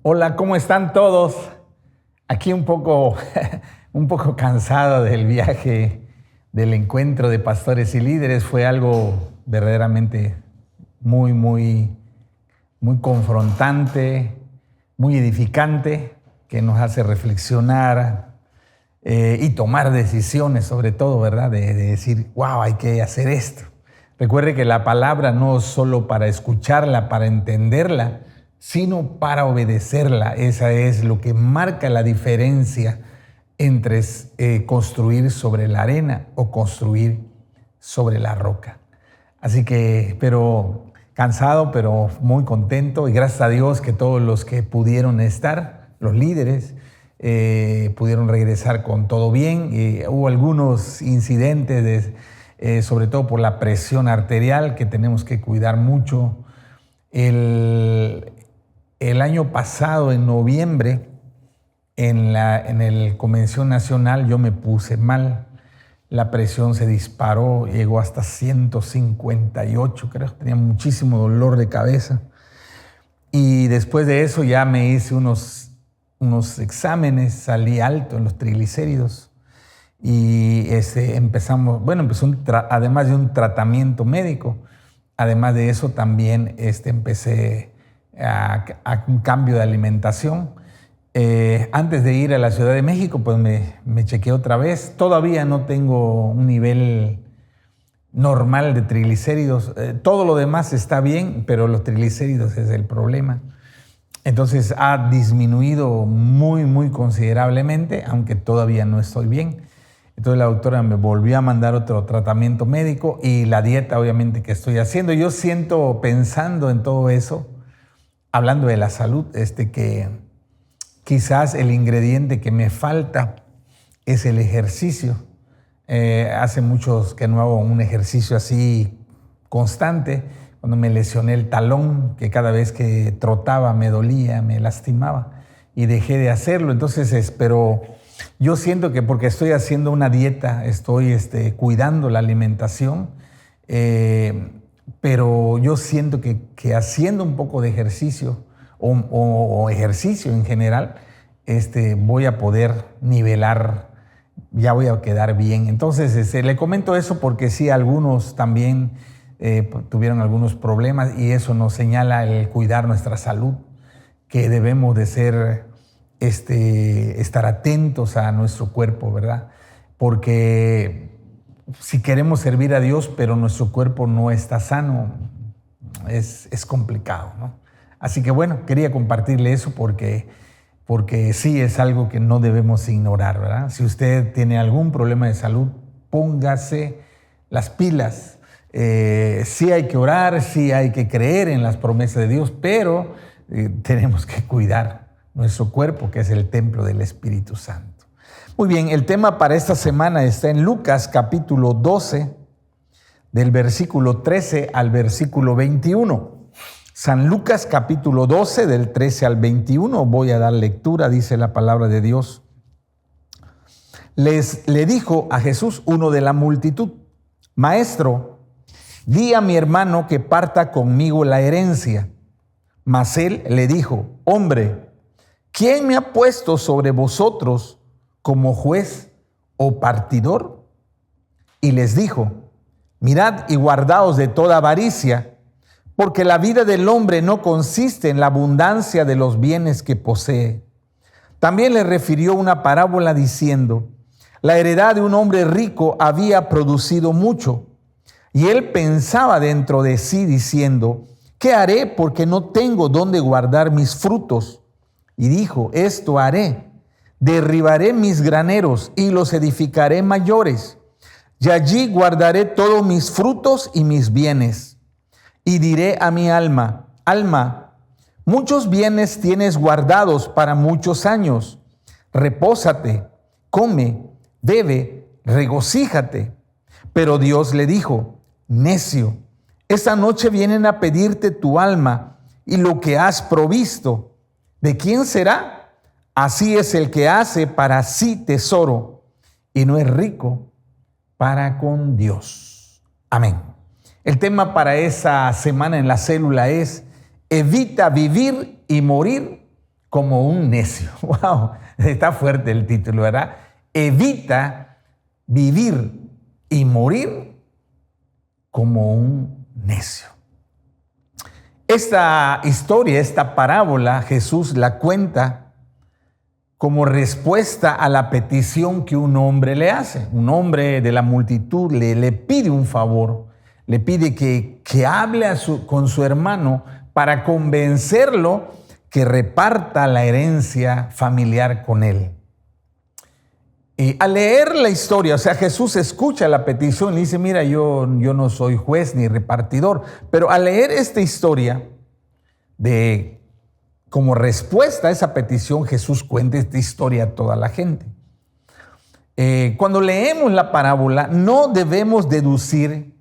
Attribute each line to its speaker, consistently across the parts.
Speaker 1: Hola, ¿cómo están todos? Aquí un poco, un poco cansado del viaje, del encuentro de pastores y líderes. Fue algo verdaderamente muy confrontante, muy edificante, que nos hace reflexionar y tomar decisiones, sobre todo, ¿verdad? De decir, wow, hay que hacer esto. Recuerde que la palabra no es solo para escucharla, para entenderla, sino para obedecerla. Esa es lo que marca la diferencia entre construir sobre la arena o construir sobre la roca. Así que, pero cansado, pero muy contento, y gracias a Dios que todos los que pudieron estar, los líderes, pudieron regresar con todo bien. Hubo algunos incidentes, sobre todo por la presión arterial, que tenemos que cuidar mucho. El año pasado, en noviembre, en el Convención Nacional, yo me puse mal. La presión se disparó, llegó hasta 158, creo. Tenía muchísimo dolor de cabeza. Y después de eso ya me hice unos exámenes, salí alto en los triglicéridos. Y además de un tratamiento médico, además de eso también empecé a un cambio de alimentación. Antes de ir a la Ciudad de México, pues me chequeé otra vez. Todavía no tengo un nivel normal de triglicéridos. Todo lo demás está bien, pero los triglicéridos es el problema. Entonces ha disminuido muy considerablemente, aunque todavía no estoy bien. Entonces la doctora me volvió a mandar otro tratamiento médico y la dieta, obviamente, que estoy haciendo. Yo siento, pensando en todo eso, hablando de la salud, que quizás el ingrediente que me falta es el ejercicio. Hace muchos que no hago un ejercicio así constante. Cuando me lesioné el talón, que cada vez que trotaba me dolía, me lastimaba, y dejé de hacerlo. Entonces, pero yo siento que porque estoy haciendo una dieta, estoy cuidando la alimentación, pero yo siento que haciendo un poco de ejercicio o ejercicio en general, voy a poder nivelar, ya voy a quedar bien. Entonces, le comento eso porque sí, algunos también tuvieron algunos problemas, y eso nos señala el cuidar nuestra salud, que debemos de estar atentos a nuestro cuerpo, ¿verdad? Porque si queremos servir a Dios, pero nuestro cuerpo no está sano, es complicado, ¿no? Así que bueno, quería compartirle eso porque sí es algo que no debemos ignorar, ¿verdad? Si usted tiene algún problema de salud, póngase las pilas. Sí hay que orar, sí hay que creer en las promesas de Dios, pero tenemos que cuidar nuestro cuerpo, que es el templo del Espíritu Santo. Muy bien, el tema para esta semana está en Lucas capítulo 12, del versículo 13 al versículo 21. San Lucas capítulo 12, del 13 al 21, voy a dar lectura, dice la palabra de Dios. Le dijo a Jesús uno de la multitud: Maestro, di a mi hermano que parta conmigo la herencia. Mas él le dijo: Hombre, ¿quién me ha puesto sobre vosotros como juez o partidor? Y les dijo: Mirad y guardaos de toda avaricia, porque la vida del hombre no consiste en la abundancia de los bienes que posee. También le refirió una parábola diciendo: La heredad de un hombre rico había producido mucho, y él pensaba dentro de sí diciendo: ¿Qué haré? Porque no tengo dónde guardar mis frutos. Y dijo: Esto haré: derribaré mis graneros y los edificaré mayores, y allí guardaré todos mis frutos y mis bienes. Y diré a mi alma: Alma, muchos bienes tienes guardados para muchos años. Repósate, come, bebe, regocíjate. Pero Dios le dijo: Necio, esta noche vienen a pedirte tu alma y lo que has provisto, ¿de quién será? Así es el que hace para sí tesoro y no es rico para con Dios. Amén. El tema para esa semana en la célula es: evita vivir y morir como un necio. Wow, está fuerte el título, ¿verdad? Evita vivir y morir como un necio. Esta historia, esta parábola, Jesús la cuenta como respuesta a la petición que un hombre le hace. Un hombre de la multitud le pide un favor, le pide que hable con su hermano para convencerlo que reparta la herencia familiar con él. Y al leer la historia, o sea, Jesús escucha la petición y dice, mira, yo no soy juez ni repartidor, pero al leer esta historia, como respuesta a esa petición, Jesús cuenta esta historia a toda la gente. Cuando leemos la parábola, no debemos deducir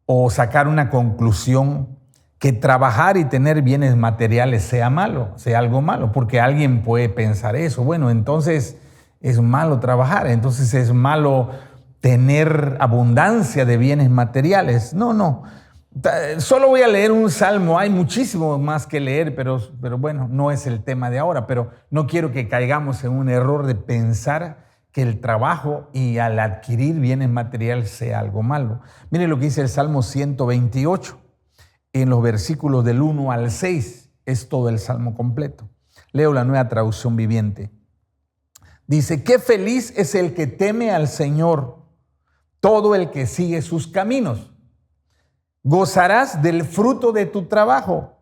Speaker 1: o sacar una conclusión que trabajar y tener bienes materiales sea malo, sea algo malo, porque alguien puede pensar eso. Bueno, entonces es malo trabajar, entonces es malo tener abundancia de bienes materiales. No. Solo voy a leer un salmo, hay muchísimo más que leer, pero bueno, no es el tema de ahora, pero no quiero que caigamos en un error de pensar que el trabajo y al adquirir bienes materiales sea algo malo. Mire lo que dice el Salmo 128, en los versículos del 1 al 6, es todo el salmo completo. Leo la Nueva Traducción Viviente. Dice, qué feliz es el que teme al Señor, todo el que sigue sus caminos. Gozarás del fruto de tu trabajo.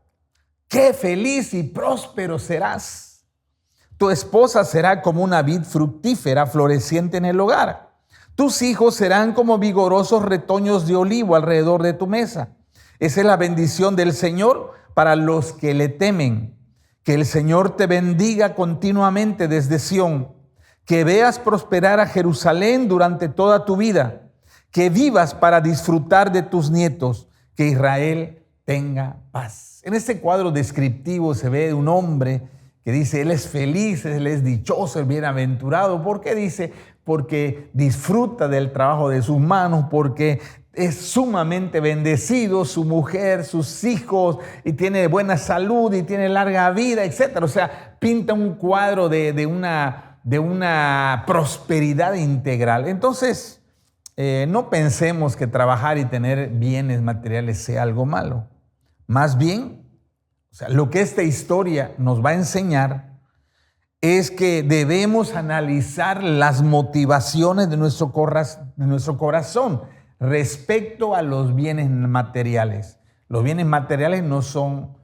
Speaker 1: Qué feliz y próspero serás. Tu esposa será como una vid fructífera floreciente en el hogar. Tus hijos serán como vigorosos retoños de olivo alrededor de tu mesa. Esa es la bendición del Señor para los que le temen. Que el Señor te bendiga continuamente desde Sión. Que veas prosperar a Jerusalén durante toda tu vida. Que vivas para disfrutar de tus nietos. Que Israel tenga paz. En este cuadro descriptivo se ve un hombre que dice, él es feliz, él es dichoso, el bienaventurado. ¿Por qué dice? Porque disfruta del trabajo de sus manos, porque es sumamente bendecido, su mujer, sus hijos, y tiene buena salud y tiene larga vida, etc. O sea, pinta un cuadro de una prosperidad integral. Entonces, no pensemos que trabajar y tener bienes materiales sea algo malo. Más bien, o sea, lo que esta historia nos va a enseñar es que debemos analizar las motivaciones de nuestro corazón respecto a los bienes materiales. Los bienes materiales no son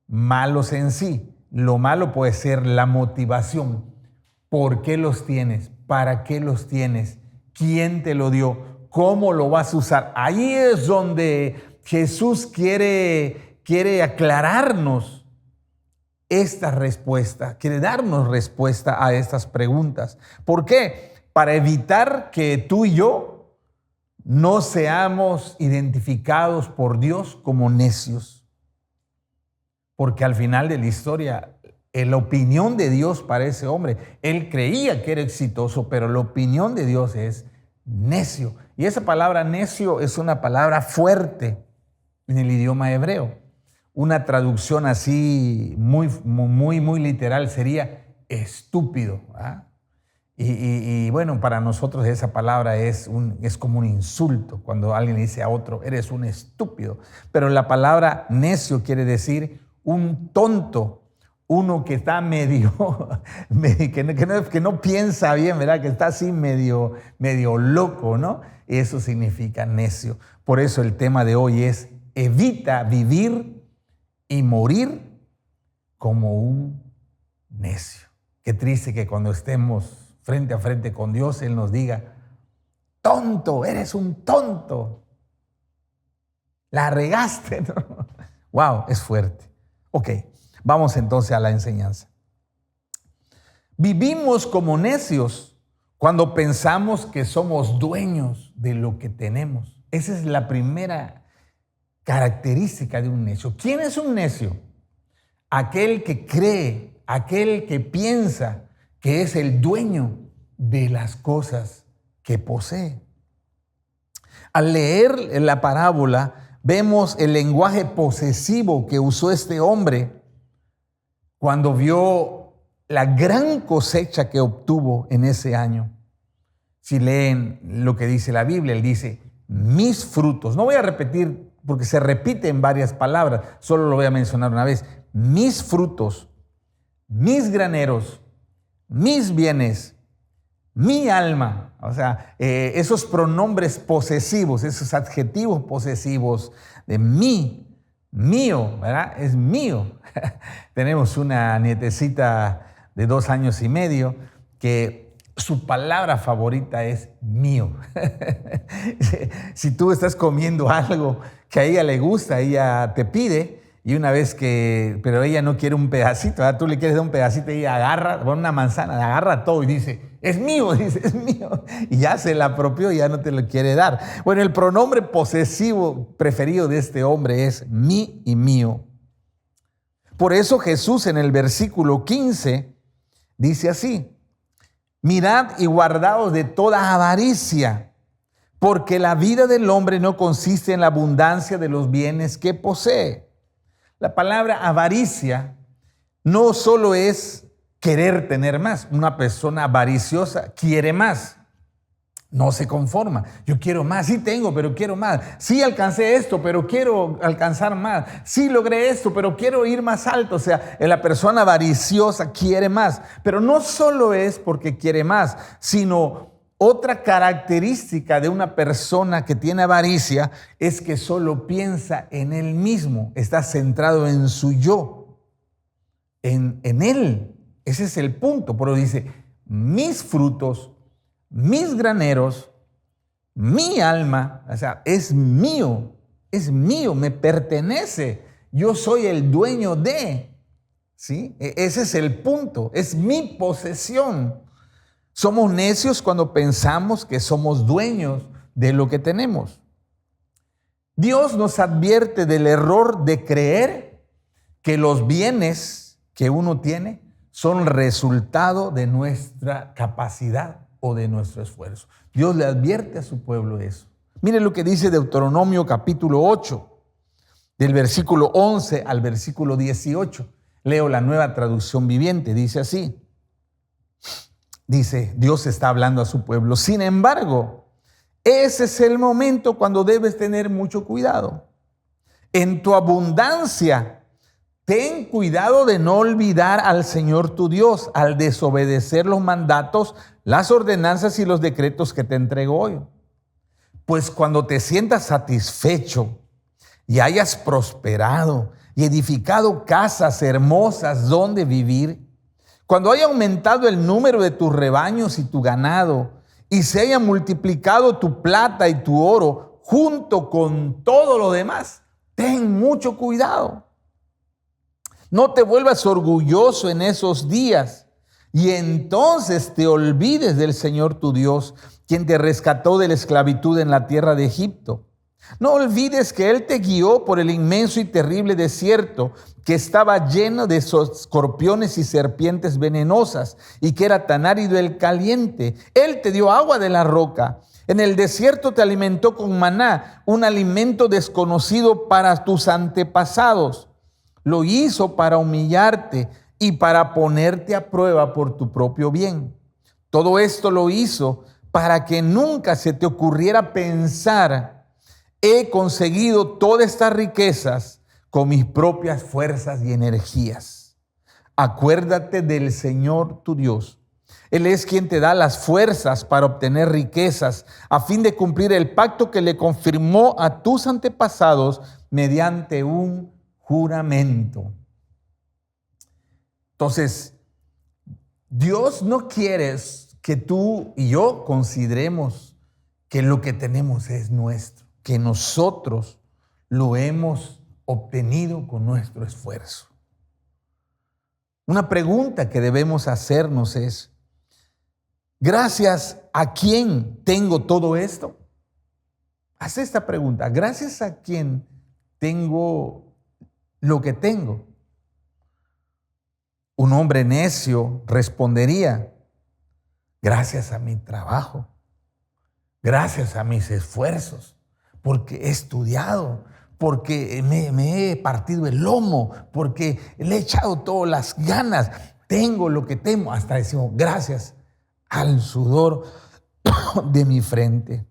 Speaker 1: malos en sí. Lo malo puede ser la motivación. ¿Por qué los tienes? ¿Para qué los tienes? ¿Quién te lo dio? ¿Cómo lo vas a usar? Ahí es donde Jesús quiere aclararnos esta respuesta, quiere darnos respuesta a estas preguntas. ¿Por qué? Para evitar que tú y yo no seamos identificados por Dios como necios. Porque al final de la historia, la opinión de Dios para ese hombre, él creía que era exitoso, pero la opinión de Dios es necio. Y esa palabra necio es una palabra fuerte en el idioma hebreo. Una traducción así muy literal sería estúpido. ¿Ah? Y bueno, para nosotros esa palabra es como un insulto. Cuando alguien le dice a otro, eres un estúpido. Pero la palabra necio quiere decir un tonto. Uno que está que no piensa bien, ¿verdad? Que está así medio loco, ¿no? Eso significa necio. Por eso el tema de hoy es evita vivir y morir como un necio. Qué triste que cuando estemos frente a frente con Dios, Él nos diga, tonto, eres un tonto. La regaste, ¿no? Wow, es fuerte. Ok. Vamos entonces a la enseñanza. Vivimos como necios cuando pensamos que somos dueños de lo que tenemos. Esa es la primera característica de un necio. ¿Quién es un necio? Aquel que cree, aquel que piensa que es el dueño de las cosas que posee. Al leer la parábola, vemos el lenguaje posesivo que usó este hombre cuando vio la gran cosecha que obtuvo en ese año. Si leen lo que dice la Biblia, él dice, mis frutos. No voy a repetir porque se repite en varias palabras, solo lo voy a mencionar una vez. Mis frutos, mis graneros, mis bienes, mi alma. O sea, esos pronombres posesivos, esos adjetivos posesivos de mí, mío, ¿verdad? Es mío. Tenemos una nietecita de 2 años y medio que su palabra favorita es mío. Si tú estás comiendo algo que a ella le gusta, ella te pide, y una vez pero ella no quiere un pedacito, ¿verdad? Tú le quieres dar un pedacito y ella agarra, pone una manzana, agarra todo y dice, es mío, es mío. Y ya se la apropió y ya no te lo quiere dar. Bueno, el pronombre posesivo preferido de este hombre es mí y mío. Por eso Jesús en el versículo 15 dice así, mirad y guardaos de toda avaricia, porque la vida del hombre no consiste en la abundancia de los bienes que posee. La palabra avaricia no solo es querer tener más. Una persona avariciosa quiere más. No se conforma. Yo quiero más. Sí tengo, pero quiero más. Sí alcancé esto, pero quiero alcanzar más. Sí logré esto, pero quiero ir más alto. O sea, la persona avariciosa quiere más. Pero no solo es porque quiere más, sino otra característica de una persona que tiene avaricia es que solo piensa en él mismo. Está centrado en su yo, en él. Ese es el punto. Pero dice, mis frutos, mis graneros, mi alma, o sea, es mío, me pertenece. Yo soy el dueño de, ¿sí? Ese es el punto, es mi posesión. Somos necios cuando pensamos que somos dueños de lo que tenemos. Dios nos advierte del error de creer que los bienes que uno tiene son resultado de nuestra capacidad o de nuestro esfuerzo. Dios le advierte a su pueblo eso. Mire lo que dice Deuteronomio capítulo 8, del versículo 11 al versículo 18. Leo la Nueva Traducción Viviente, dice así. Dice, Dios está hablando a su pueblo. Sin embargo, ese es el momento cuando debes tener mucho cuidado. En tu abundancia, ten cuidado de no olvidar al Señor tu Dios al desobedecer los mandatos, las ordenanzas y los decretos que te entrego hoy. Pues cuando te sientas satisfecho y hayas prosperado y edificado casas hermosas donde vivir, cuando haya aumentado el número de tus rebaños y tu ganado, y se haya multiplicado tu plata y tu oro junto con todo lo demás, ten mucho cuidado. No te vuelvas orgulloso en esos días y entonces te olvides del Señor tu Dios, quien te rescató de la esclavitud en la tierra de Egipto. No olvides que Él te guió por el inmenso y terrible desierto que estaba lleno de escorpiones y serpientes venenosas y que era tan árido el caliente. Él te dio agua de la roca. En el desierto te alimentó con maná, un alimento desconocido para tus antepasados. Lo hizo para humillarte y para ponerte a prueba por tu propio bien. Todo esto lo hizo para que nunca se te ocurriera pensar: he conseguido todas estas riquezas con mis propias fuerzas y energías. Acuérdate del Señor tu Dios. Él es quien te da las fuerzas para obtener riquezas a fin de cumplir el pacto que le confirmó a tus antepasados mediante un juramento. Entonces, Dios no quiere que tú y yo consideremos que lo que tenemos es nuestro, que nosotros lo hemos obtenido con nuestro esfuerzo. Una pregunta que debemos hacernos es: ¿gracias a quién tengo todo esto? Haz esta pregunta: ¿gracias a quién tengo lo que tengo? Un hombre necio respondería: gracias a mi trabajo, gracias a mis esfuerzos, porque he estudiado, porque me he partido el lomo, porque le he echado todas las ganas, tengo lo que tengo. Hasta decimos gracias al sudor de mi frente.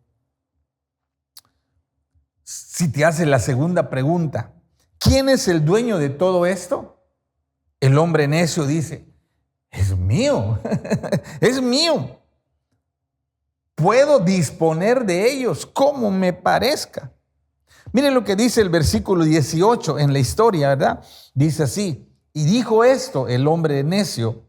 Speaker 1: Si te haces la segunda pregunta, ¿quién es el dueño de todo esto? El hombre necio dice, es mío, es mío. Puedo disponer de ellos como me parezca. Miren lo que dice el versículo 18 en la historia, ¿verdad? Dice así, y dijo esto el hombre necio,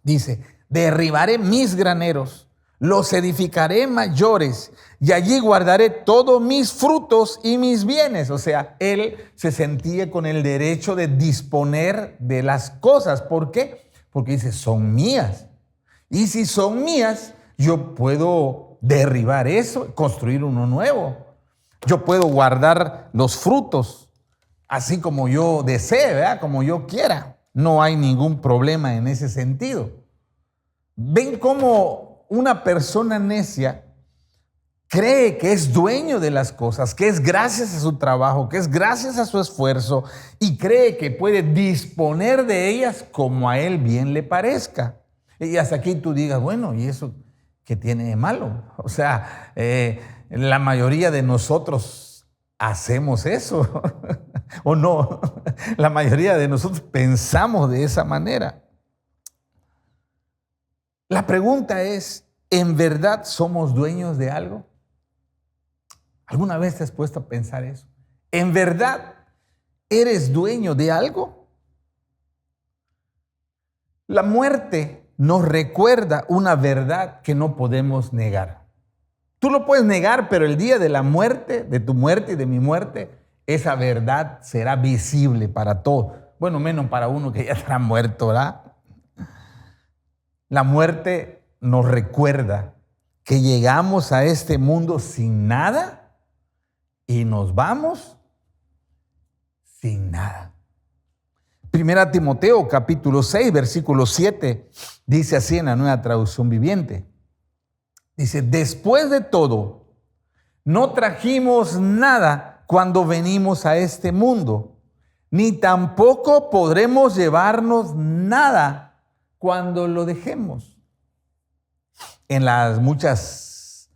Speaker 1: dice, derribaré mis graneros, los edificaré mayores y allí guardaré todos mis frutos y mis bienes. O sea, él se sentía con el derecho de disponer de las cosas. ¿Por qué? Porque dice, son mías. Y si son mías, yo puedo derribar eso, construir uno nuevo. Yo puedo guardar los frutos así como yo desee, ¿verdad? Como yo quiera. No hay ningún problema en ese sentido. ¿Ven cómo una persona necia cree que es dueño de las cosas, que es gracias a su trabajo, que es gracias a su esfuerzo y cree que puede disponer de ellas como a él bien le parezca? Y hasta aquí tú digas, bueno, ¿y eso qué tiene de malo? O sea, la mayoría de nosotros hacemos eso, ¿o no? La mayoría de nosotros pensamos de esa manera. La pregunta es, ¿en verdad somos dueños de algo? ¿Alguna vez te has puesto a pensar eso? ¿En verdad eres dueño de algo? La muerte nos recuerda una verdad que no podemos negar. Tú lo puedes negar, pero el día de la muerte, de tu muerte y de mi muerte, esa verdad será visible para todos. Bueno, menos para uno que ya está muerto, ¿verdad? La muerte nos recuerda que llegamos a este mundo sin nada y nos vamos sin nada. Primera Timoteo capítulo 6, versículo 7, dice así en la Nueva Traducción Viviente. Dice, después de todo, no trajimos nada cuando venimos a este mundo, ni tampoco podremos llevarnos nada cuando lo dejemos. En las muchas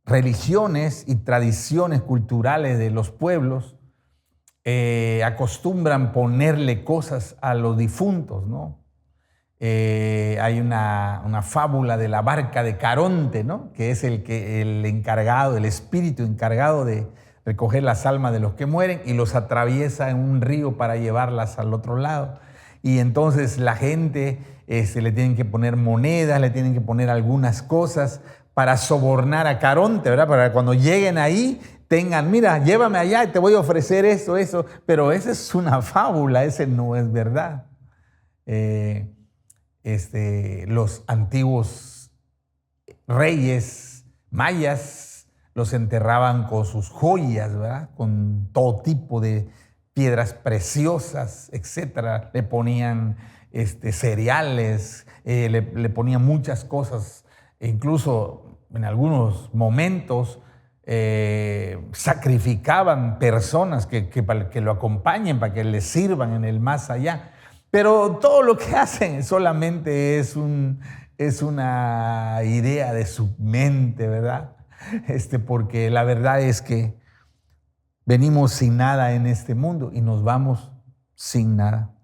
Speaker 1: religiones y tradiciones culturales de los pueblos, acostumbran ponerle cosas a los difuntos, ¿no? Hay una fábula de la barca de Caronte, ¿no? Que es el encargado, el espíritu encargado de recoger las almas de los que mueren y los atraviesa en un río para llevarlas al otro lado. Y entonces la gente le tienen que poner monedas, le tienen que poner algunas cosas para sobornar a Caronte, ¿verdad? Para que cuando lleguen ahí tengan, mira, llévame allá y te voy a ofrecer eso. Pero esa es una fábula, ese no es verdad. Los antiguos reyes mayas los enterraban con sus joyas, ¿verdad? Con todo tipo de piedras preciosas, etcétera. Le ponían cereales, le ponían muchas cosas. E incluso en algunos momentos sacrificaban personas que lo acompañen, para que les sirvan en el más allá. Pero todo lo que hacen solamente es una idea de su mente, ¿verdad? Porque la verdad es que venimos sin nada en este mundo y nos vamos sin nada.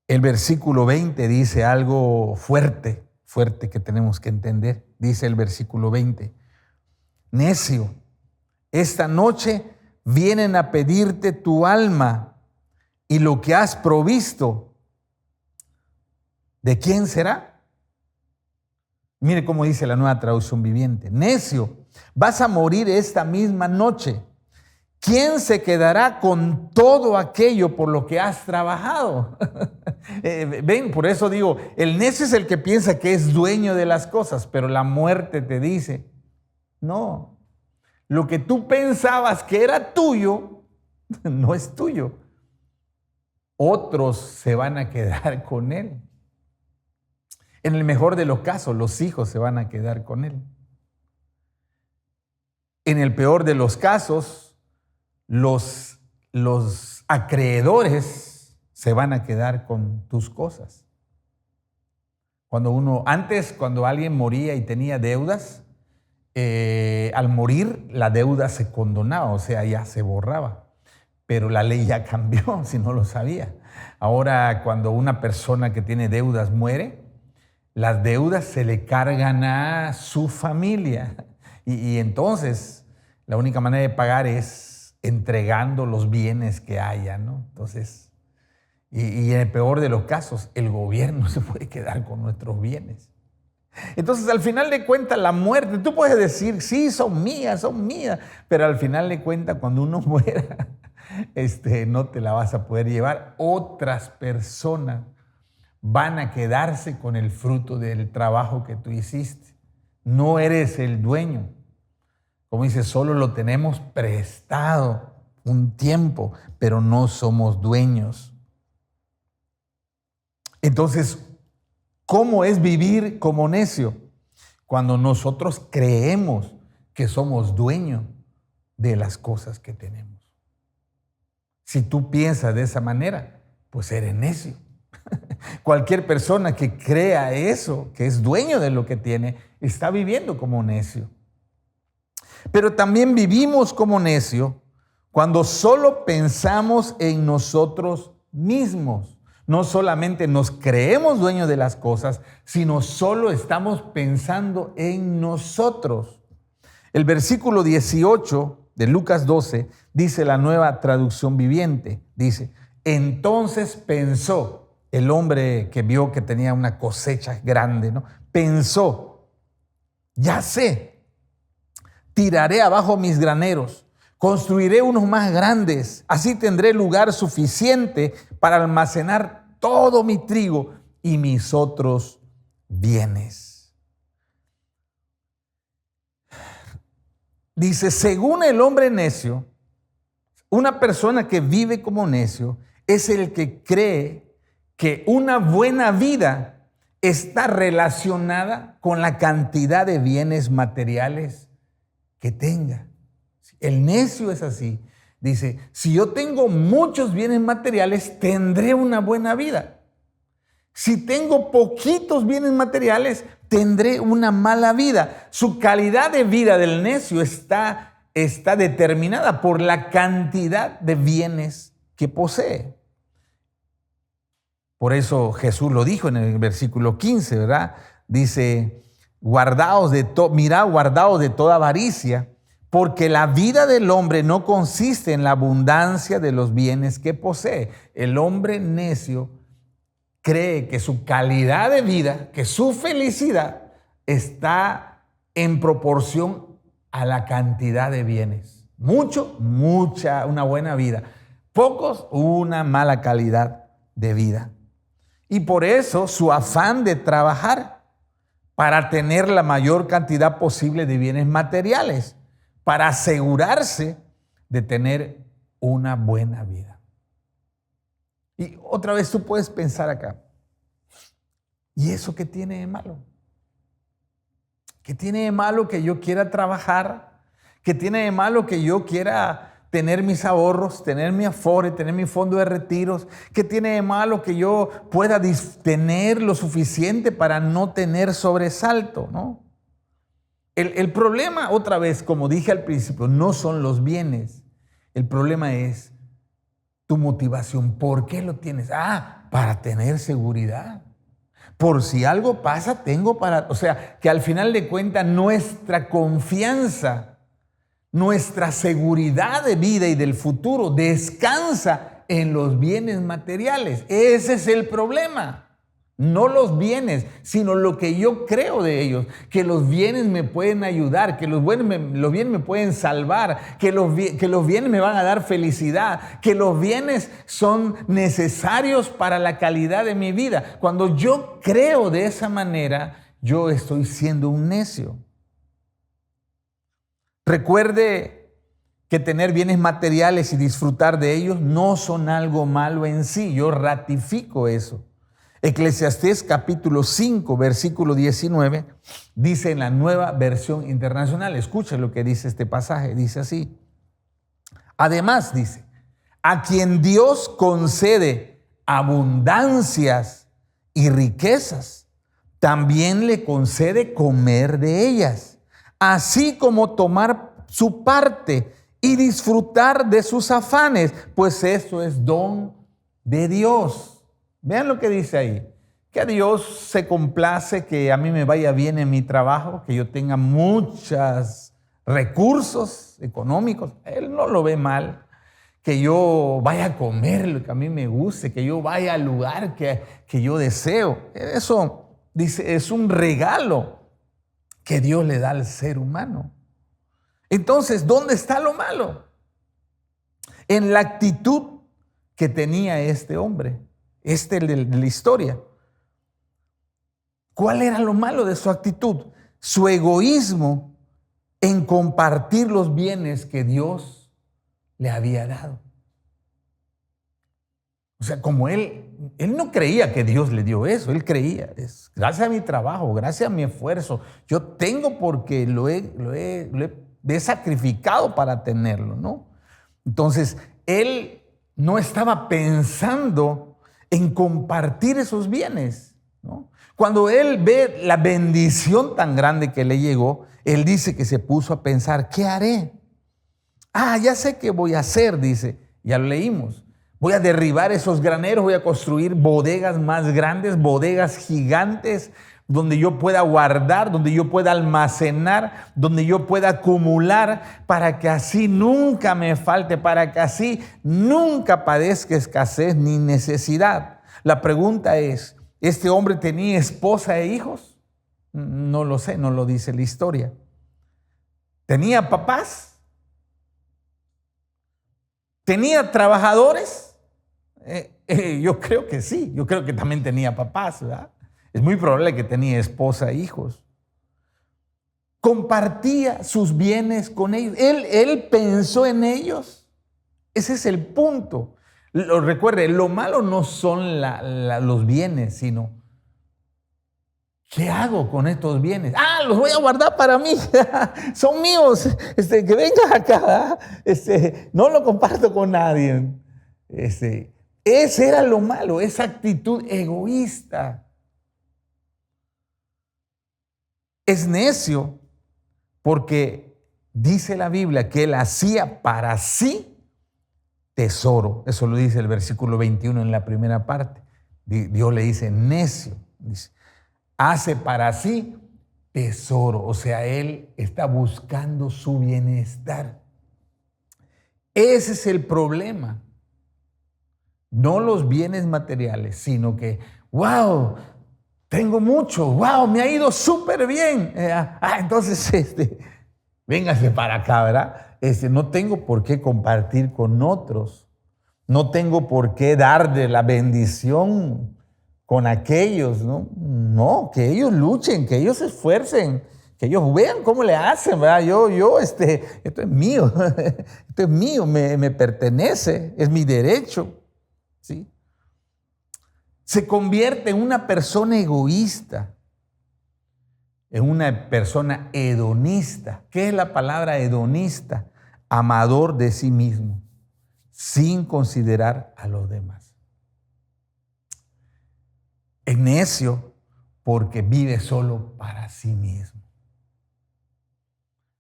Speaker 1: El versículo 20 dice algo fuerte que tenemos que entender. Dice el versículo 20, necio, esta noche vienen a pedirte tu alma y lo que has provisto, ¿de quién será? Mire cómo dice la Nueva Traducción Viviente. Necio, vas a morir esta misma noche. ¿Quién se quedará con todo aquello por lo que has trabajado? Ven, por eso digo, el necio es el que piensa que es dueño de las cosas, pero la muerte te dice, no, lo que tú pensabas que era tuyo, no es tuyo. Otros se van a quedar con él. En el mejor de los casos, los hijos se van a quedar con él. En el peor de los casos, los acreedores se van a quedar con tus cosas. Cuando alguien moría y tenía deudas, al morir la deuda se condonaba, o sea, ya se borraba. Pero la ley ya cambió, si no lo sabía. Ahora, cuando una persona que tiene deudas muere, las deudas se le cargan a su familia. Y entonces, la única manera de pagar es entregando los bienes que haya, ¿no? Entonces, y en el peor de los casos, el gobierno se puede quedar con nuestros bienes. Entonces, al final de cuentas, la muerte, tú puedes decir, sí, son mías, pero al final de cuentas, cuando uno muera, no te la vas a poder llevar. Otras personas van a quedarse con el fruto del trabajo que tú hiciste. No eres el dueño. Como dice, solo lo tenemos prestado un tiempo, pero no somos dueños. Entonces, ¿cómo es vivir como necio? Cuando nosotros creemos que somos dueños de las cosas que tenemos. Si tú piensas de esa manera, pues eres necio. Cualquier persona que crea eso, que es dueño de lo que tiene, está viviendo como necio. Pero también vivimos como necio cuando solo pensamos en nosotros mismos. No solamente nos creemos dueños de las cosas, sino solo estamos pensando en nosotros. El versículo 18 de Lucas 12 dice la Nueva Traducción Viviente. Dice, entonces pensó el hombre que vio que tenía una cosecha grande, ¿no? Pensó, ya sé, tiraré abajo mis graneros, construiré unos más grandes, así tendré lugar suficiente para almacenar todo mi trigo y mis otros bienes. Dice, según el hombre necio, una persona que vive como necio es el que cree que una buena vida está relacionada con la cantidad de bienes materiales que tenga. El necio es así. Dice, si yo tengo muchos bienes materiales, tendré una buena vida. Si tengo poquitos bienes materiales, tendré una mala vida. Su calidad de vida del necio está determinada por la cantidad de bienes que posee. Por eso Jesús lo dijo en el versículo 15, ¿verdad? Dice, guardaos de toda avaricia, porque la vida del hombre no consiste en la abundancia de los bienes que posee. El hombre necio cree que su calidad de vida, que su felicidad está en proporción a la cantidad de bienes. Una buena vida. Pocos, una mala calidad de vida. Y por eso su afán de trabajar para tener la mayor cantidad posible de bienes materiales, para asegurarse de tener una buena vida. Y otra vez tú puedes pensar acá, ¿y eso qué tiene de malo? ¿Qué tiene de malo que yo quiera trabajar? ¿Qué tiene de malo que yo quiera tener mis ahorros, tener mi Afore, tener mi fondo de retiros? ¿Qué tiene de malo que yo pueda tener lo suficiente para no tener sobresalto, ¿no? El problema, otra vez, como dije al principio, no son los bienes. El problema es tu motivación. ¿Por qué lo tienes? Para tener seguridad. Por si algo pasa, o sea, que al final de cuentas nuestra confianza, nuestra seguridad de vida y del futuro descansa en los bienes materiales. Ese es el problema. No los bienes, sino lo que yo creo de ellos, que los bienes me pueden ayudar, que los bienes me pueden salvar, que los bienes me van a dar felicidad, que los bienes son necesarios para la calidad de mi vida. Cuando yo creo de esa manera, yo estoy siendo un necio. Recuerde que tener bienes materiales y disfrutar de ellos no son algo malo en sí. Yo ratifico eso. Eclesiastés capítulo 5, versículo 19, dice en la Nueva Versión Internacional, escucha lo que dice este pasaje, dice así: Además, dice, a quien Dios concede abundancias y riquezas, también le concede comer de ellas, así como tomar su parte y disfrutar de sus afanes, pues eso es don de Dios. Vean lo que dice ahí, que Dios se complace que a mí me vaya bien en mi trabajo, que yo tenga muchos recursos económicos. Él no lo ve mal, que yo vaya a comer lo que a mí me guste, que yo vaya al lugar que yo deseo. Eso, dice, es un regalo que Dios le da al ser humano. Entonces, ¿dónde está lo malo? En la actitud que tenía este hombre, de la historia. ¿Cuál era lo malo de su actitud? Su egoísmo en compartir los bienes que Dios le había dado. O sea, como él no creía que Dios le dio eso, él creía, es gracias a mi trabajo, gracias a mi esfuerzo, yo tengo porque lo he sacrificado para tenerlo, ¿no? Entonces, él no estaba pensando en compartir esos bienes, ¿no? Cuando él ve la bendición tan grande que le llegó, él dice que se puso a pensar, ¿qué haré? Ya sé qué voy a hacer, dice, ya lo leímos. Voy a derribar esos graneros, voy a construir bodegas más grandes, bodegas gigantes, donde yo pueda guardar, donde yo pueda almacenar, donde yo pueda acumular, para que así nunca me falte, para que así nunca padezca escasez ni necesidad. La pregunta es, ¿este hombre tenía esposa e hijos? No lo sé, no lo dice la historia. ¿Tenía papás? ¿Tenía trabajadores? Yo creo que sí, yo creo que también tenía papás, ¿verdad? Es muy probable que tenía esposa e hijos. Compartía sus bienes con ellos. Él pensó en ellos. Ese es el punto. Recuerde, lo malo no son los bienes, sino ¿qué hago con estos bienes? Los voy a guardar para mí. Son míos. Que vengan acá. No lo comparto con nadie. Ese era lo malo, esa actitud egoísta. Es necio porque dice la Biblia que él hacía para sí tesoro. Eso lo dice el versículo 21 en la primera parte. Dios le dice necio. Dice, hace para sí tesoro. O sea, él está buscando su bienestar. Ese es el problema. No los bienes materiales, sino que, wow, tengo mucho, wow, me ha ido súper bien. Entonces, véngase para acá, ¿verdad? No tengo por qué compartir con otros. No tengo por qué dar de la bendición con aquellos, ¿no? No, que ellos luchen, que ellos se esfuercen, que ellos vean cómo le hacen, ¿verdad? Esto es mío, esto es mío, me pertenece, es mi derecho. ¿Sí? Se convierte en una persona egoísta, en una persona hedonista. ¿Qué es la palabra hedonista? Amador de sí mismo, sin considerar a los demás. Es necio porque vive solo para sí mismo.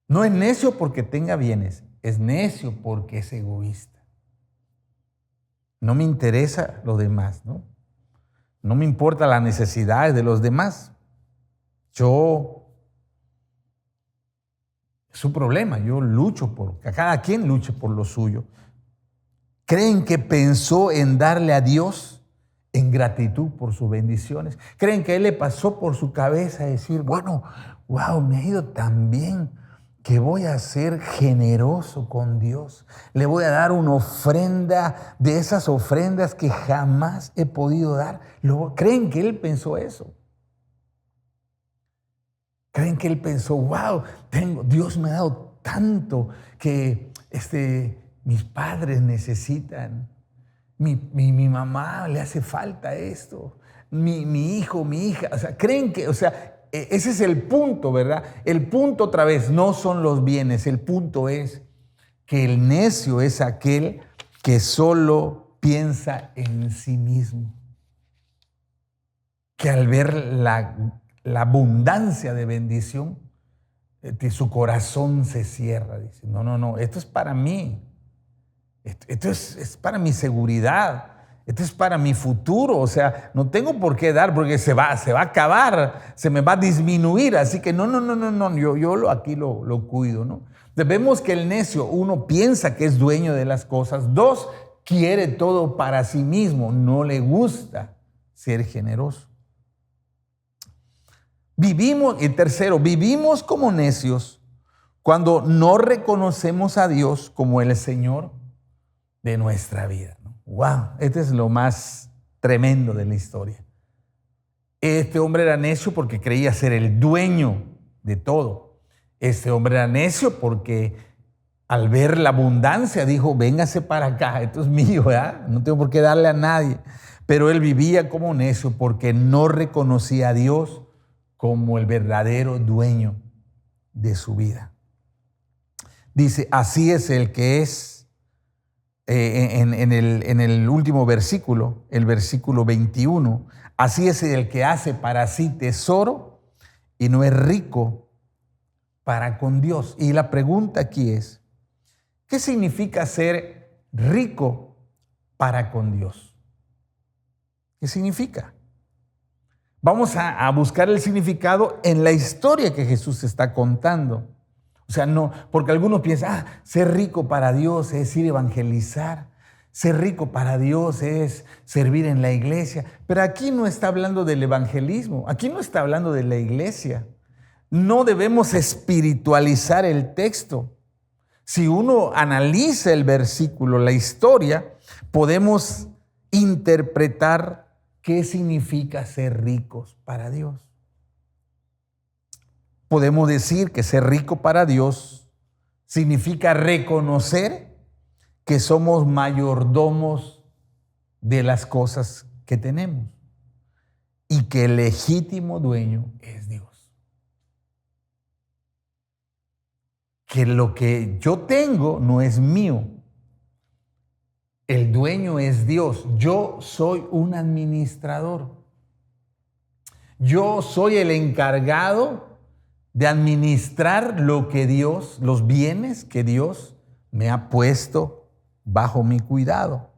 Speaker 1: No es necio porque tenga bienes, es necio porque es egoísta. No me interesa lo demás, ¿no? No me importa las necesidades de los demás. Es su problema, yo lucho que cada quien luche por lo suyo. ¿Creen que pensó en darle a Dios en gratitud por sus bendiciones? ¿Creen que a él le pasó por su cabeza decir, bueno, wow, me ha ido tan bien que voy a ser generoso con Dios? Le voy a dar una ofrenda de esas ofrendas que jamás he podido dar. ¿Creen que él pensó eso? ¿Creen que él pensó, wow, Dios me ha dado tanto que mis padres necesitan, mi mamá le hace falta esto, mi hijo, mi hija? O sea, ¿creen que, ese es el punto, ¿verdad? El punto otra vez no son los bienes, el punto es que el necio es aquel que solo piensa en sí mismo. Que al ver la abundancia de bendición, su corazón se cierra. Dice, no, esto es para mí. Esto es para mi seguridad. Esto es para mi futuro. O sea, no tengo por qué dar porque se va a acabar, se me va a disminuir. Así que no, yo aquí lo cuido, ¿no? Vemos que el necio, uno, piensa que es dueño de las cosas. Dos, quiere todo para sí mismo. No le gusta ser generoso. Y tercero, vivimos como necios cuando no reconocemos a Dios como el Señor de nuestra vida. ¡Wow! Este es lo más tremendo de la historia. Este hombre era necio porque creía ser el dueño de todo. Este hombre era necio porque al ver la abundancia dijo, véngase para acá, esto es mío, ¿verdad? No tengo por qué darle a nadie. Pero él vivía como necio porque no reconocía a Dios como el verdadero dueño de su vida. Dice, así es el que es, en el último versículo, el versículo 21, así es el que hace para sí tesoro y no es rico para con Dios. Y la pregunta aquí es, ¿qué significa ser rico para con Dios? ¿Qué significa? Vamos a buscar el significado en la historia que Jesús está contando. O sea, no, porque algunos piensan, ser rico para Dios es ir a evangelizar. Ser rico para Dios es servir en la iglesia. Pero aquí no está hablando del evangelismo. Aquí no está hablando de la iglesia. No debemos espiritualizar el texto. Si uno analiza el versículo, la historia, podemos interpretar ¿qué significa ser ricos para Dios? Podemos decir que ser rico para Dios significa reconocer que somos mayordomos de las cosas que tenemos y que el legítimo dueño es Dios. Que lo que yo tengo no es mío. El dueño es Dios. Yo soy un administrador. Yo soy el encargado de administrar los bienes que Dios me ha puesto bajo mi cuidado.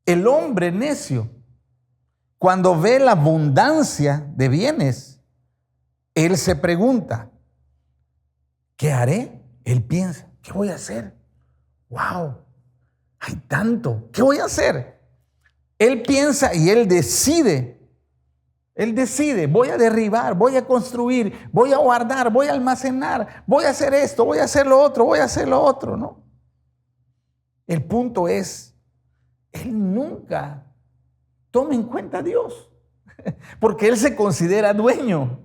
Speaker 1: El hombre necio, cuando ve la abundancia de bienes, él se pregunta, ¿qué haré? Él piensa, ¿qué voy a hacer? ¡Wow! Hay tanto, ¿qué voy a hacer? Él piensa y él decide, voy a derribar, voy a construir, voy a guardar, voy a almacenar, voy a hacer esto, voy a hacer lo otro, ¿no? El punto es, él nunca toma en cuenta a Dios, porque él se considera dueño,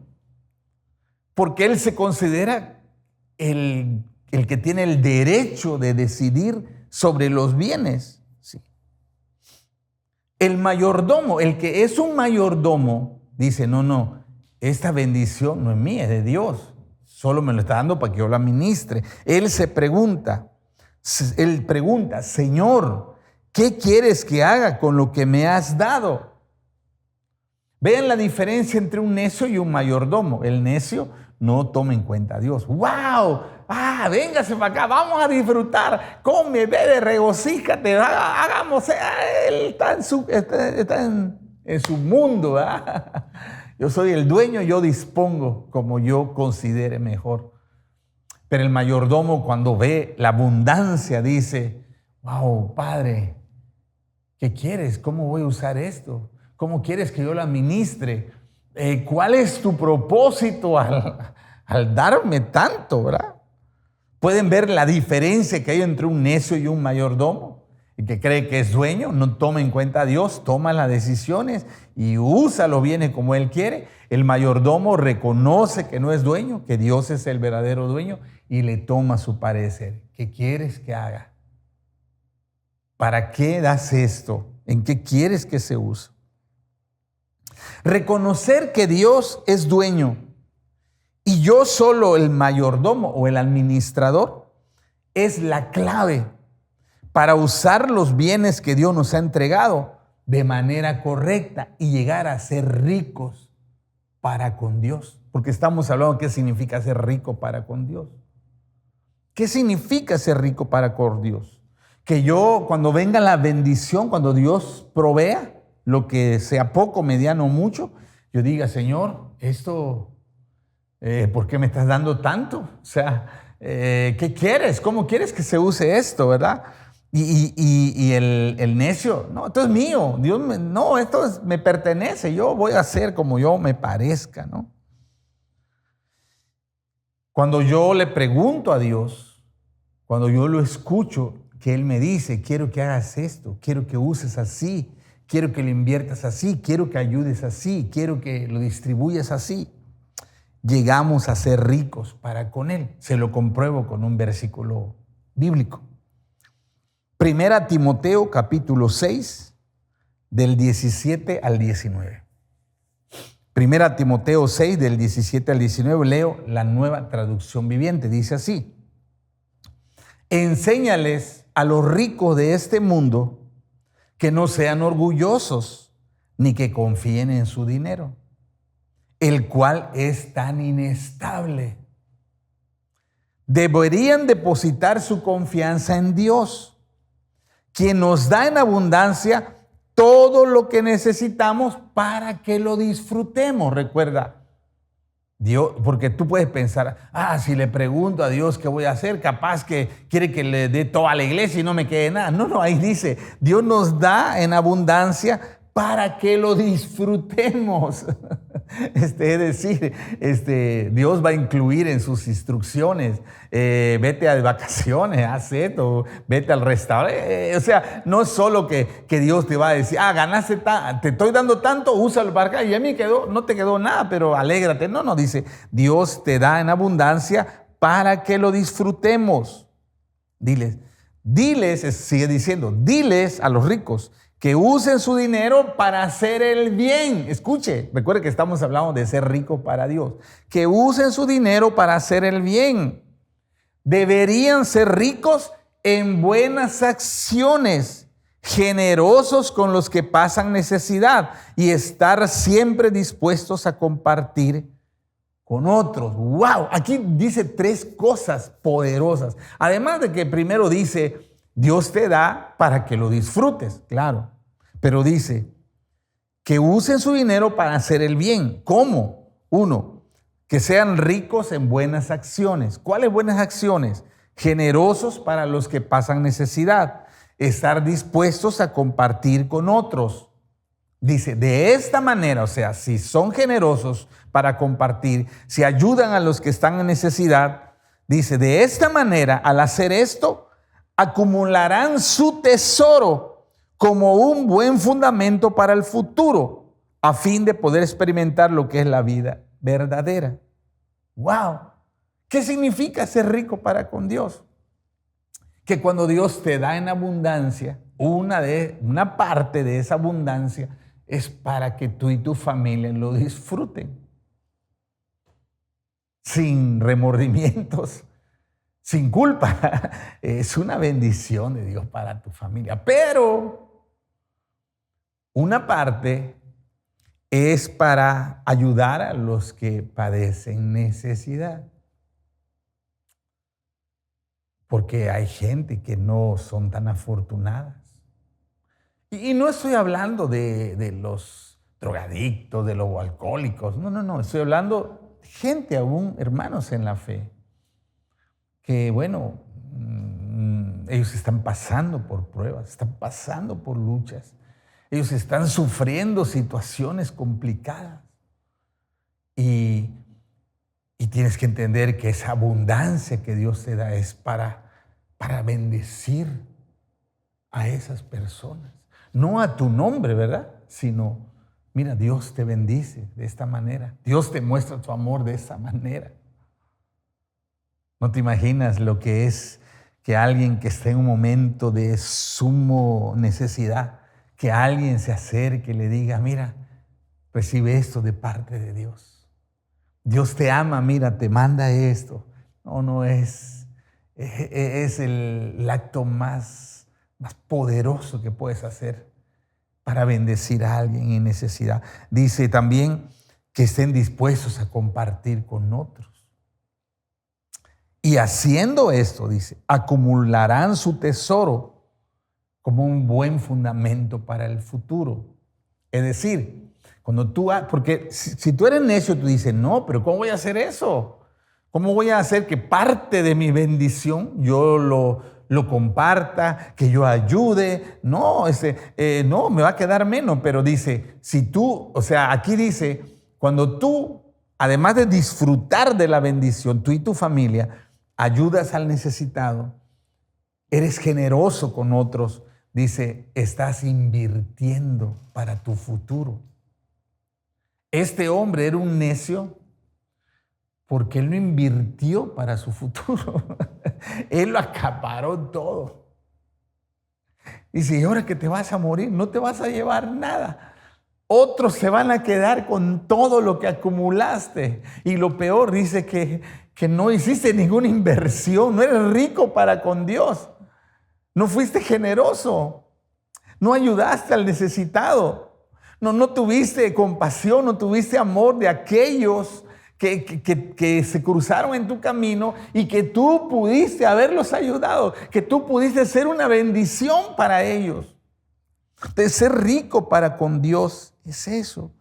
Speaker 1: porque él se considera el que tiene el derecho de decidir sobre los bienes. Sí. El mayordomo, el que es un mayordomo, dice, no, esta bendición no es mía, es de Dios. Solo me lo está dando para que yo la administre. Él pregunta, Señor, ¿qué quieres que haga con lo que me has dado? Vean la diferencia entre un necio y un mayordomo. El necio no toma en cuenta a Dios. ¡Wow! Véngase para acá, vamos a disfrutar. Come, bebe, regocíjate, hagamos. Él está en su mundo. ¿Verdad? Yo soy el dueño, yo dispongo como yo considere mejor. Pero el mayordomo, cuando ve la abundancia, dice, wow, Padre, ¿qué quieres? ¿Cómo voy a usar esto? ¿Cómo quieres que yo lo administre? ¿Cuál es tu propósito al darme tanto, verdad? ¿Pueden ver la diferencia que hay entre un necio y un mayordomo? El que cree que es dueño, no toma en cuenta a Dios, toma las decisiones y usa los bienes como él quiere. El mayordomo reconoce que no es dueño, que Dios es el verdadero dueño y le toma su parecer. ¿Qué quieres que haga? ¿Para qué das esto? ¿En qué quieres que se use? Reconocer que Dios es dueño y yo solo el mayordomo o el administrador es la clave para usar los bienes que Dios nos ha entregado de manera correcta y llegar a ser ricos para con Dios. Porque estamos hablando de qué significa ser rico para con Dios. ¿Qué significa ser rico para con Dios? Que yo, cuando venga la bendición, cuando Dios provea, lo que sea poco, mediano o mucho, yo diga, Señor, esto, ¿por qué me estás dando tanto? O sea, ¿qué quieres? ¿Cómo quieres que se use esto, verdad? Y el necio, no, esto es mío, Dios no, me pertenece, yo voy a hacer como yo me parezca, ¿no? Cuando yo le pregunto a Dios, cuando yo lo escucho, que Él me dice, quiero que hagas esto, quiero que uses así, quiero que lo inviertas así, quiero que ayudes así, quiero que lo distribuyas así, llegamos a ser ricos para con Él. Se lo compruebo con un versículo bíblico. Primera Timoteo capítulo 6, del 17 al 19. Primera Timoteo 6, del 17 al 19, leo la Nueva Traducción Viviente. Dice así: enséñales a los ricos de este mundo que no sean orgullosos ni que confíen en su dinero, el cual es tan inestable. Deberían depositar su confianza en Dios, quien nos da en abundancia todo lo que necesitamos para que lo disfrutemos. Recuerda, Dios, porque tú puedes pensar, si le pregunto a Dios qué voy a hacer, capaz que quiere que le dé toda la iglesia y no me quede nada. No, ahí dice, Dios nos da en abundancia para que lo disfrutemos. Es decir, Dios va a incluir en sus instrucciones, vete de vacaciones, haz esto, vete al restaurante. O sea, no es solo que Dios te va a decir, ganaste, te estoy dando tanto, úsalo para acá, y a mí no te quedó nada, pero alégrate. No, dice, Dios te da en abundancia para que lo disfrutemos. Diles, sigue diciendo, diles a los ricos que usen su dinero para hacer el bien. Escuche, recuerde que estamos hablando de ser rico para Dios. Que usen su dinero para hacer el bien. Deberían ser ricos en buenas acciones, generosos con los que pasan necesidad y estar siempre dispuestos a compartir con otros. ¡Wow! Aquí dice 3 cosas poderosas. Además de que primero dice, Dios te da para que lo disfrutes, claro. Pero dice que usen su dinero para hacer el bien. ¿Cómo? 1, que sean ricos en buenas acciones. ¿Cuáles buenas acciones? Generosos para los que pasan necesidad. Estar dispuestos a compartir con otros. Dice, de esta manera, o sea, si son generosos para compartir, si ayudan a los que están en necesidad, dice, de esta manera, al hacer esto, acumularán su tesoro como un buen fundamento para el futuro, a fin de poder experimentar lo que es la vida verdadera. ¡Wow! ¿Qué significa ser rico para con Dios? Que cuando Dios te da en abundancia, una parte de esa abundancia es para que tú y tu familia lo disfruten. Sin remordimientos, sin culpa. Es una bendición de Dios para tu familia. Pero una parte es para ayudar a los que padecen necesidad. Porque hay gente que no son tan afortunadas. Y no estoy hablando de los drogadictos, de los alcohólicos. No. Estoy hablando de gente aún, hermanos en la fe, que bueno, ellos están pasando por pruebas, están pasando por luchas. Ellos están sufriendo situaciones complicadas. Y tienes que entender que esa abundancia que Dios te da es para bendecir a esas personas. No a tu nombre, ¿verdad? Sino, mira, Dios te bendice de esta manera. Dios te muestra tu amor de esta manera. No te imaginas lo que es que alguien que esté en un momento de sumo necesidad, que alguien se acerque y le diga, mira, recibe esto de parte de Dios. Dios te ama, mira, te manda esto. No es Es el acto más poderoso que puedes hacer para bendecir a alguien en necesidad. Dice también que estén dispuestos a compartir con otros. Y haciendo esto, dice, acumularán su tesoro como un buen fundamento para el futuro. Es decir, cuando porque si tú eres necio, tú dices, no, pero ¿cómo voy a hacer eso? ¿Cómo voy a hacer que parte de mi bendición yo lo comparta, que yo ayude? No, no, me va a quedar menos. Pero dice, si tú, o sea, aquí dice, cuando tú, además de disfrutar de la bendición, tú y tu familia, ayudas al necesitado, eres generoso con otros, dice, estás invirtiendo para tu futuro. Este hombre era un necio porque él no invirtió para su futuro. Él lo acaparó todo. Dice, y ahora que te vas a morir, no te vas a llevar nada. Otros se van a quedar con todo lo que acumulaste. Y lo peor, dice que no hiciste ninguna inversión, no eres rico para con Dios. No fuiste generoso, no ayudaste al necesitado, no tuviste compasión, no tuviste amor de aquellos que se cruzaron en tu camino y que tú pudiste haberlos ayudado, que tú pudiste ser una bendición para ellos. De ser rico para con Dios es eso,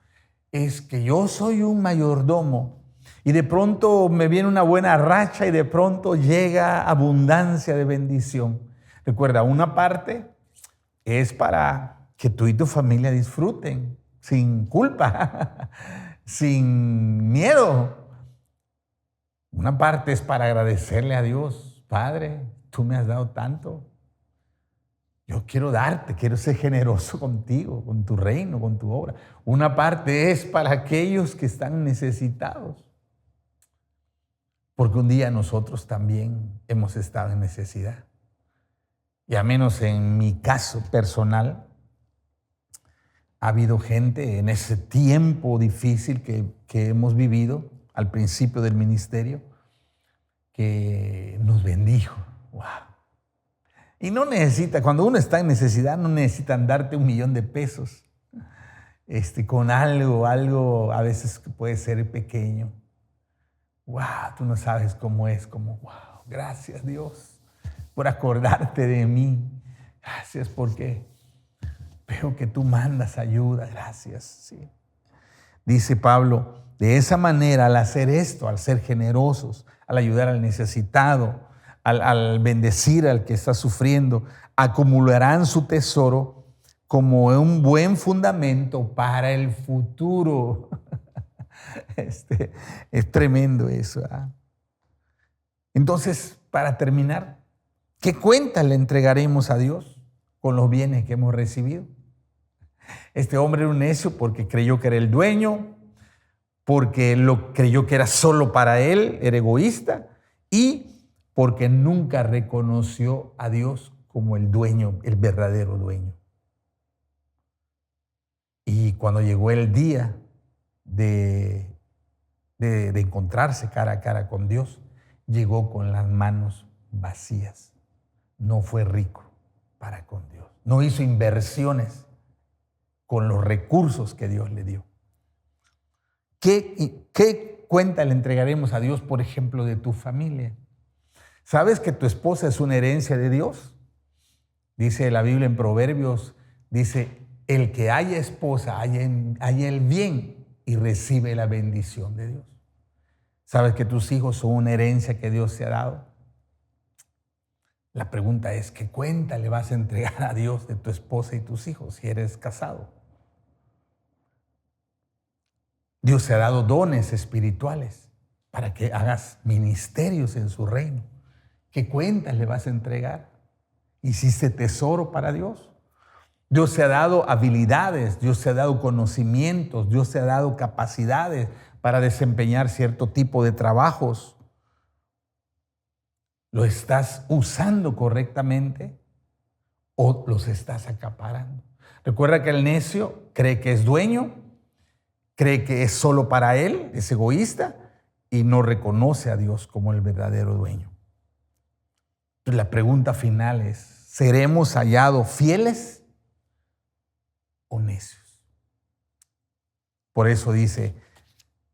Speaker 1: es que yo soy un mayordomo y de pronto me viene una buena racha y de pronto llega abundancia de bendición. Recuerda, una parte es para que tú y tu familia disfruten sin culpa, sin miedo. Una parte es para agradecerle a Dios. Padre, tú me has dado tanto. Yo quiero darte, quiero ser generoso contigo, con tu reino, con tu obra. Una parte es para aquellos que están necesitados. Porque un día nosotros también hemos estado en necesidad. Y a menos en mi caso personal, ha habido gente en ese tiempo difícil que hemos vivido al principio del ministerio que nos bendijo. ¡Wow! Y no necesita, cuando uno está en necesidad, no necesitan darte $1,000,000 de pesos. Con algo a veces que puede ser pequeño. ¡Wow! Tú no sabes cómo es, como ¡wow! Gracias Dios por acordarte de mí. Gracias porque veo que tú mandas ayuda. Gracias. Sí. Dice Pablo, de esa manera, al hacer esto, al ser generosos, al ayudar al necesitado, al bendecir al que está sufriendo, acumularán su tesoro como un buen fundamento para el futuro. Es tremendo eso. ¿Eh? Entonces, para terminar, ¿qué cuenta le entregaremos a Dios con los bienes que hemos recibido? Este hombre era un necio porque creyó que era el dueño, porque creyó que era solo para él, era egoísta, y porque nunca reconoció a Dios como el dueño, el verdadero dueño. Y cuando llegó el día de encontrarse cara a cara con Dios, llegó con las manos vacías. No fue rico para con Dios. No hizo inversiones con los recursos que Dios le dio. ¿Qué cuenta le entregaremos a Dios, por ejemplo, de tu familia? ¿Sabes que tu esposa es una herencia de Dios? Dice la Biblia en Proverbios, dice, el que haya esposa, haya el bien y recibe la bendición de Dios. ¿Sabes que tus hijos son una herencia que Dios te ha dado? La pregunta es, ¿qué cuenta le vas a entregar a Dios de tu esposa y tus hijos si eres casado? Dios te ha dado dones espirituales para que hagas ministerios en su reino. ¿Qué cuentas le vas a entregar? ¿Hiciste tesoro para Dios? Dios te ha dado habilidades, Dios te ha dado conocimientos, Dios te ha dado capacidades para desempeñar cierto tipo de trabajos. ¿Lo estás usando correctamente o los estás acaparando? Recuerda que el necio cree que es dueño, cree que es solo para él, es egoísta y no reconoce a Dios como el verdadero dueño. Pues la pregunta final es, ¿seremos hallados fieles o necios? Por eso dice,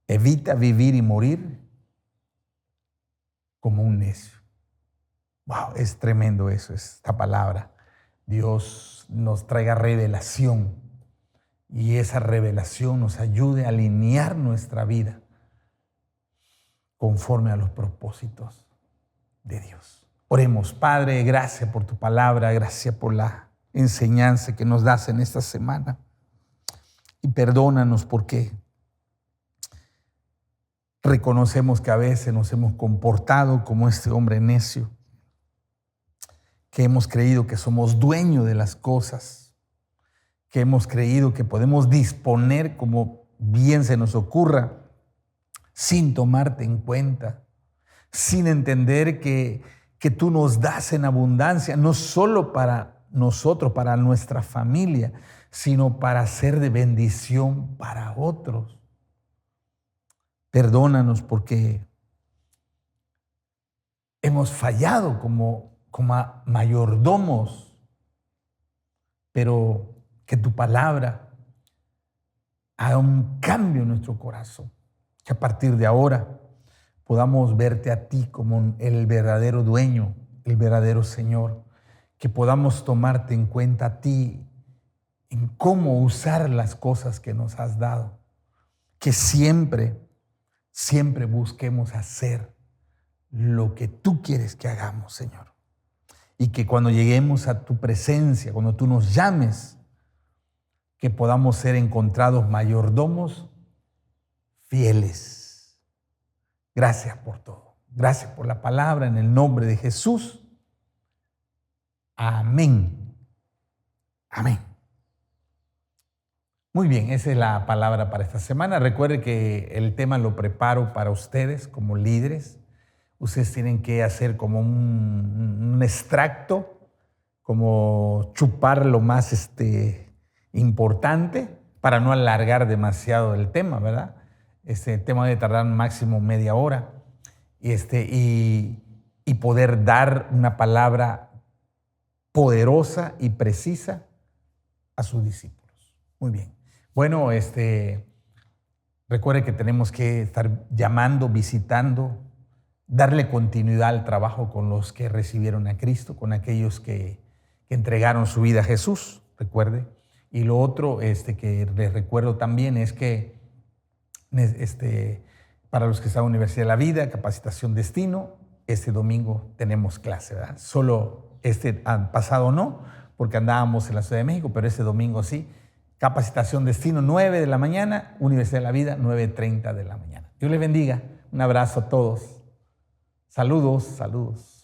Speaker 1: evita vivir y morir como un necio. Wow, es tremendo eso, esta palabra. Dios nos traiga revelación y esa revelación nos ayude a alinear nuestra vida conforme a los propósitos de Dios. Oremos. Padre, gracias por tu palabra, gracias por la enseñanza que nos das en esta semana. Y perdónanos porque reconocemos que a veces nos hemos comportado como este hombre necio, que hemos creído que somos dueños de las cosas, que hemos creído que podemos disponer como bien se nos ocurra, sin tomarte en cuenta, sin entender que tú nos das en abundancia, no solo para nosotros, para nuestra familia, sino para ser de bendición para otros. Perdónanos porque hemos fallado como mayordomos, pero que tu palabra haga un cambio en nuestro corazón, que a partir de ahora podamos verte a ti como el verdadero dueño, el verdadero Señor, que podamos tomarte en cuenta a ti en cómo usar las cosas que nos has dado, que siempre busquemos hacer lo que tú quieres que hagamos, Señor. Y que cuando lleguemos a tu presencia, cuando tú nos llames, que podamos ser encontrados mayordomos fieles. Gracias por todo. Gracias por la palabra en el nombre de Jesús. Amén. Amén. Muy bien, esa es la palabra para esta semana. Recuerde que el tema lo preparo para ustedes como líderes. Ustedes tienen que hacer como un extracto, como chupar lo más importante para no alargar demasiado el tema, ¿verdad? Este tema debe tardar máximo media hora y poder dar una palabra poderosa y precisa a sus discípulos. Muy bien. Bueno, recuerde que tenemos que estar llamando, visitando, darle continuidad al trabajo con los que recibieron a Cristo, con aquellos que entregaron su vida a Jesús, recuerde. Y lo otro que les recuerdo también es que para los que están en la Universidad de la Vida, Capacitación Destino, este domingo tenemos clase, ¿verdad? Solo pasado no, porque andábamos en la Ciudad de México, pero este domingo sí. Capacitación Destino, 9 de la mañana, Universidad de la Vida, 9:30 de la mañana. Dios les bendiga. Un abrazo a todos. Saludos, saludos.